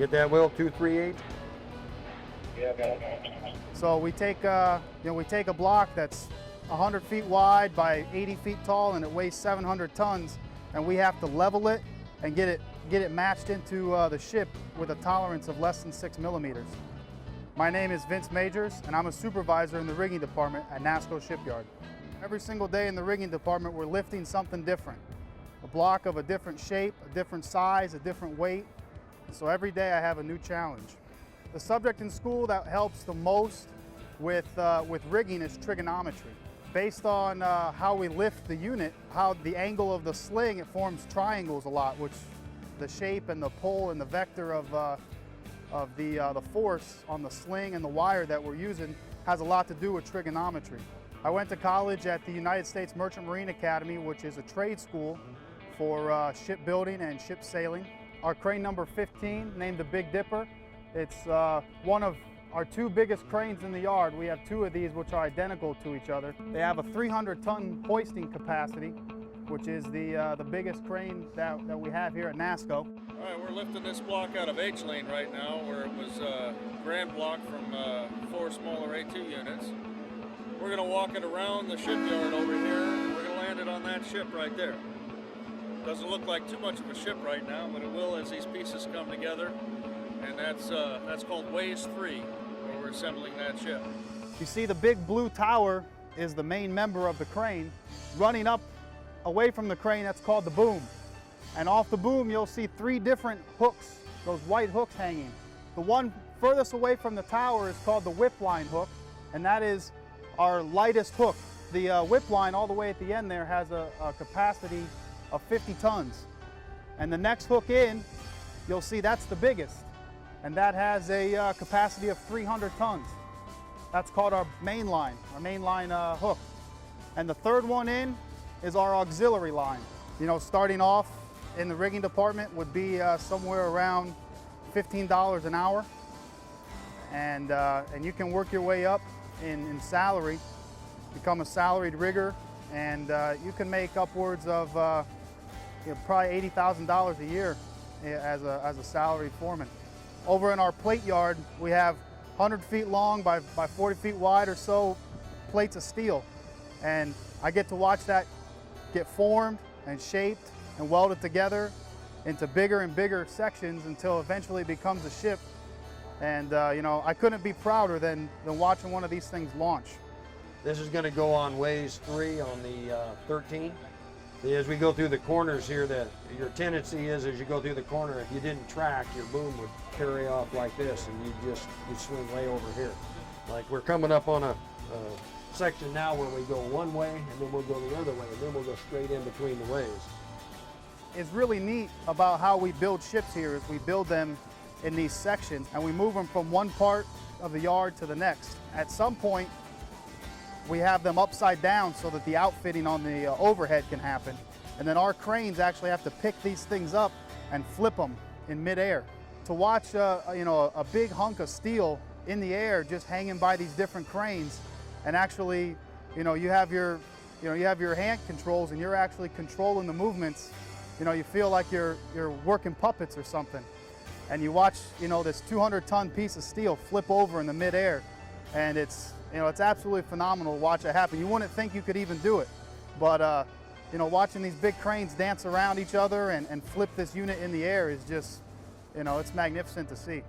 Get that, Will? 238? Yeah, got it. So we take, we take a block that's 100 feet wide by 80 feet tall, and it weighs 700 tons, and we have to level it and get it matched into the ship with a tolerance of less than 6 millimeters. My name is Vince Majors, and I'm a supervisor in the rigging department at NASSCO Shipyard. Every single day in the rigging department, we're lifting something different. A block of a different shape, a different size, a different weight. So every day I have a new challenge. The subject in school that helps the most with rigging is trigonometry. Based on how we lift the unit, how the angle of the sling, it forms triangles a lot, which the shape and the pull and the vector of the force on the sling and the wire that we're using has a lot to do with trigonometry. I went to college at the United States Merchant Marine Academy, which is a trade school for shipbuilding and ship sailing. Our crane number 15, named the Big Dipper, it's one of our two biggest cranes in the yard. We have two of these which are identical to each other. They have a 300-ton hoisting capacity, which is the biggest crane that we have here at NASSCO. All right, we're lifting this block out of H-lane right now, where it was a grand block from 4 smaller A2 units. We're going to walk it around the shipyard over here, and we're going to land it on that ship right there. Doesn't look like too much of a ship right now, but it will as these pieces come together. And that's called Ways 3, where we're assembling that ship. You see the big blue tower is the main member of the crane. Running up away from the crane, that's called the boom. And off the boom, you'll see 3 different hooks, those white hooks hanging. The one furthest away from the tower is called the whip line hook, and that is our lightest hook. The whip line all the way at the end there has a capacity of 50 tons. And the next hook in, you'll see that's the biggest. And that has a capacity of 300 tons. That's called our main line hook. And the third one in is our auxiliary line. You know, starting off in the rigging department would be somewhere around $15 an hour. And you can work your way up in salary, become a salaried rigger, and you can make upwards of probably $80,000 a year as a salaried foreman. Over in our plate yard, we have 100 feet long by 40 feet wide or so plates of steel. And I get to watch that get formed and shaped and welded together into bigger and bigger sections until eventually it becomes a ship. And I couldn't be prouder than watching one of these things launch. This is going to go on Ways 3 on the 13. As we go through the corners here, your tendency is as you go through the corner, if you didn't track, your boom would carry off like this, and you swing way over here. Like we're coming up on a section now where we go one way, and then we'll go the other way, and then we'll go straight in between the ways. It's really neat about how we build ships here is we build them in these sections, and we move them from one part of the yard to the next. At some point, we have them upside down so that the outfitting on the overhead can happen. And then our cranes actually have to pick these things up and flip them in midair. To watch a big hunk of steel in the air just hanging by these different cranes, and actually you have your hand controls and you're actually controlling the movements. You feel like you're working puppets or something. And you watch this 200-ton piece of steel flip over in the midair, and it's absolutely phenomenal to watch it happen. You wouldn't think you could even do it, but watching these big cranes dance around each other and flip this unit in the air is just, it's magnificent to see.